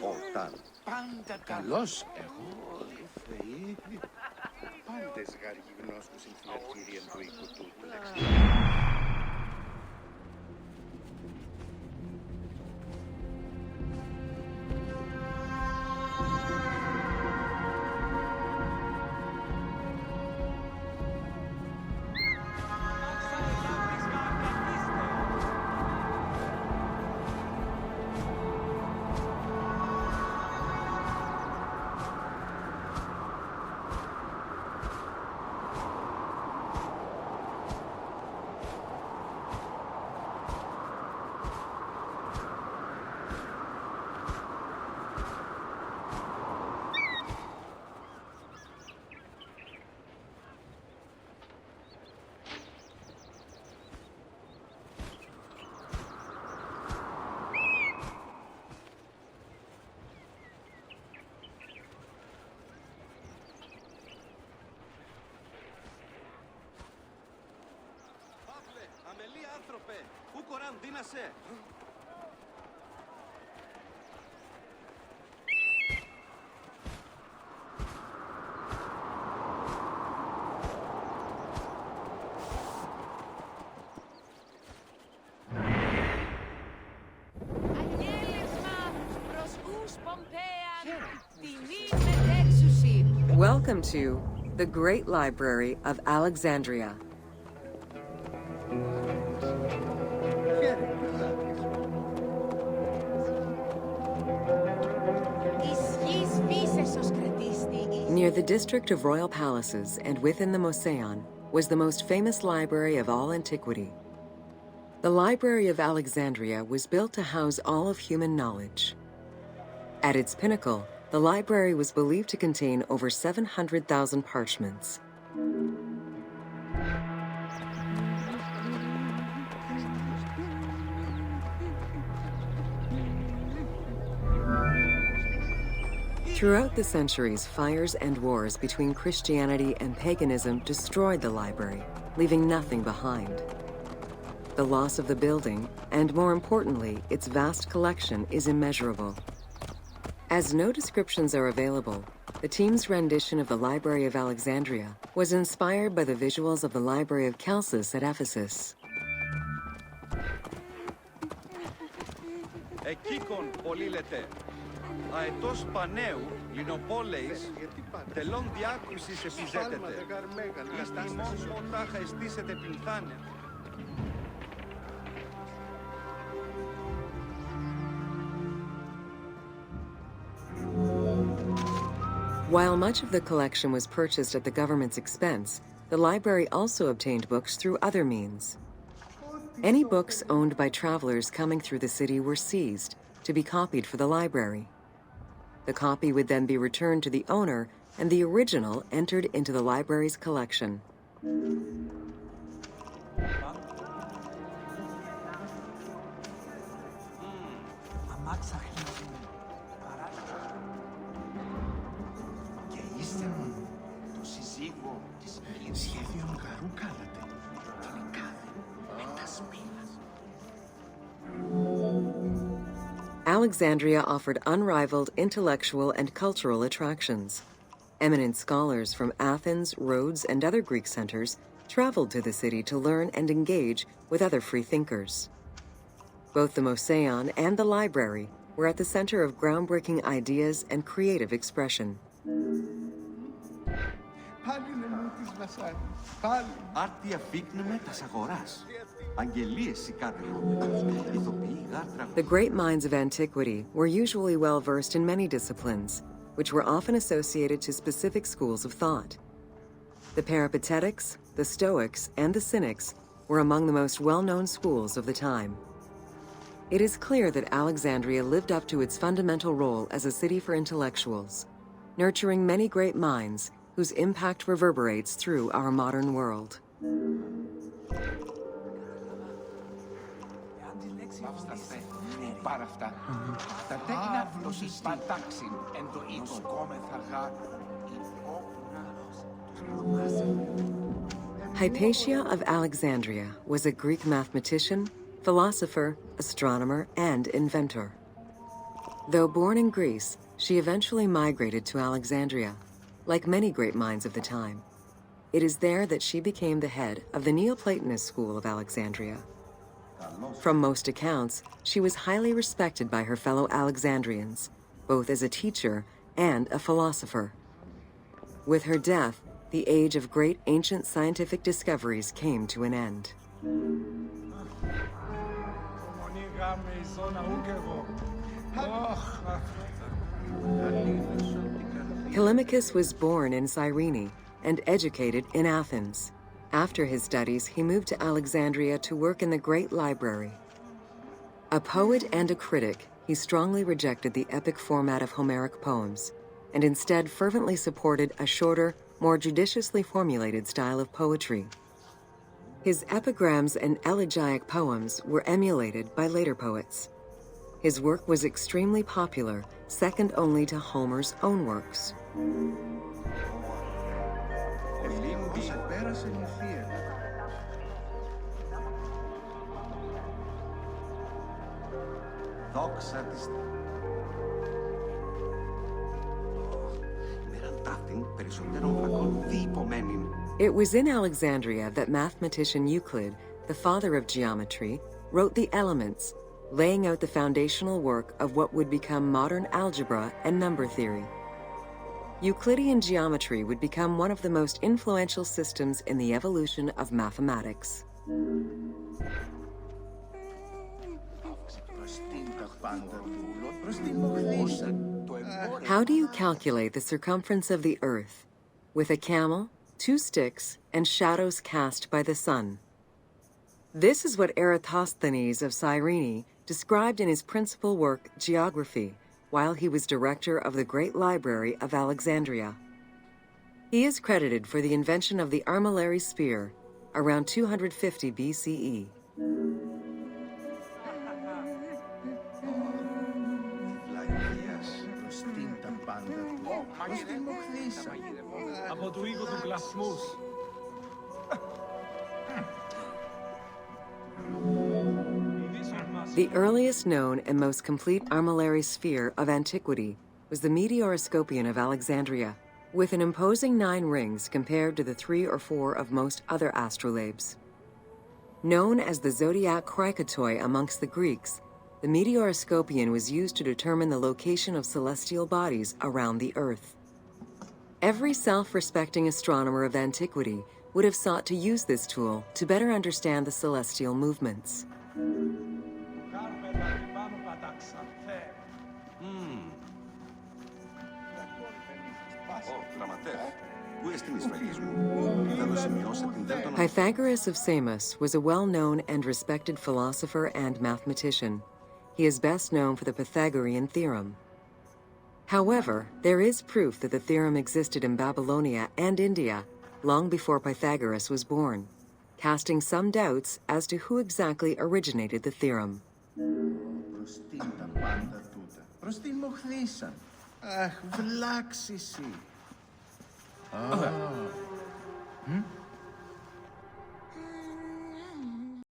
Όταν καλώς εγώ θεοί πάντες γάργοι γνώσκους εν την αρχήριαν του οίκου τούτου λεξιλία. Πού κοράν δίνασε! Welcome to the Great Library of Alexandria. Near the district of royal palaces and within the Moseon was the most famous library of all antiquity. The Library of Alexandria was built to house all of human knowledge. At its pinnacle, the library was believed to contain over 700,000 parchments. Throughout the centuries, fires and wars between Christianity and paganism destroyed the library, leaving nothing behind. The loss of the building, and more importantly, its vast collection, is immeasurable. As no descriptions are available, the team's rendition of the Library of Alexandria was inspired by the visuals of the Library of Chalcis at Ephesus. Εκείκον πολύλετε, αετός πανέου, λινοπόλεης, τελών διάκουσης επιζέτεται, εις τιμών μονάχα εστίσετε πληθάνε. While much of the collection was purchased at the government's expense, the library also obtained books through other means. Any books owned by travelers coming through the city were seized to be copied for the library. The copy would then be returned to the owner, and the original entered into the library's collection. Alexandria offered unrivaled intellectual and cultural attractions. Eminent scholars from Athens, Rhodes, and other Greek centers traveled to the city to learn and engage with other free thinkers. Both the Moseon and the library were at the center of groundbreaking ideas and creative expression. The great minds of antiquity were usually well versed in many disciplines, which were often associated to specific schools of thought. The Peripatetics, the Stoics, and the Cynics were among the most well-known schools of the time. It is clear that Alexandria lived up to its fundamental role as a city for intellectuals, nurturing many great minds whose impact reverberates through our modern world. Hypatia of Alexandria was a Greek mathematician, philosopher, astronomer, and inventor. Though born in Greece, she eventually migrated to Alexandria, like many great minds of the time. It is there that she became the head of the Neoplatonist school of Alexandria. From most accounts, she was highly respected by her fellow Alexandrians, both as a teacher and a philosopher. With her death, the age of great ancient scientific discoveries came to an end. Polemicus was born in Cyrene and educated in Athens. After his studies, he moved to Alexandria to work in the great library. A poet and a critic, he strongly rejected the epic format of Homeric poems and instead fervently supported a shorter, more judiciously formulated style of poetry. His epigrams and elegiac poems were emulated by later poets. His work was extremely popular, second only to Homer's own works. It was in Alexandria that mathematician Euclid, the father of geometry, wrote the Elements, laying out the foundational work of what would become modern algebra and number theory. Euclidean geometry would become one of the most influential systems in the evolution of mathematics. How do you calculate the circumference of the Earth? With a camel, 2 sticks, and shadows cast by the sun. This is what Eratosthenes of Cyrene described in his principal work, Geography, while he was director of the Great Library of Alexandria. He is credited for the invention of the Armillary Sphere around 250 BCE. The earliest known and most complete armillary sphere of antiquity was the Meteoroscopian of Alexandria, with an imposing 9 rings compared to the 3 or 4 of most other astrolabes. Known as the zodiac krikatoi amongst the Greeks, the Meteoroscopian was used to determine the location of celestial bodies around the Earth. Every self-respecting astronomer of antiquity would have sought to use this tool to better understand the celestial movements. Pythagoras of Samos was a well-known and respected philosopher and mathematician. He is best known for the Pythagorean theorem. However, there is proof that the theorem existed in Babylonia and India long before Pythagoras was born, casting some doubts as to who exactly originated the theorem.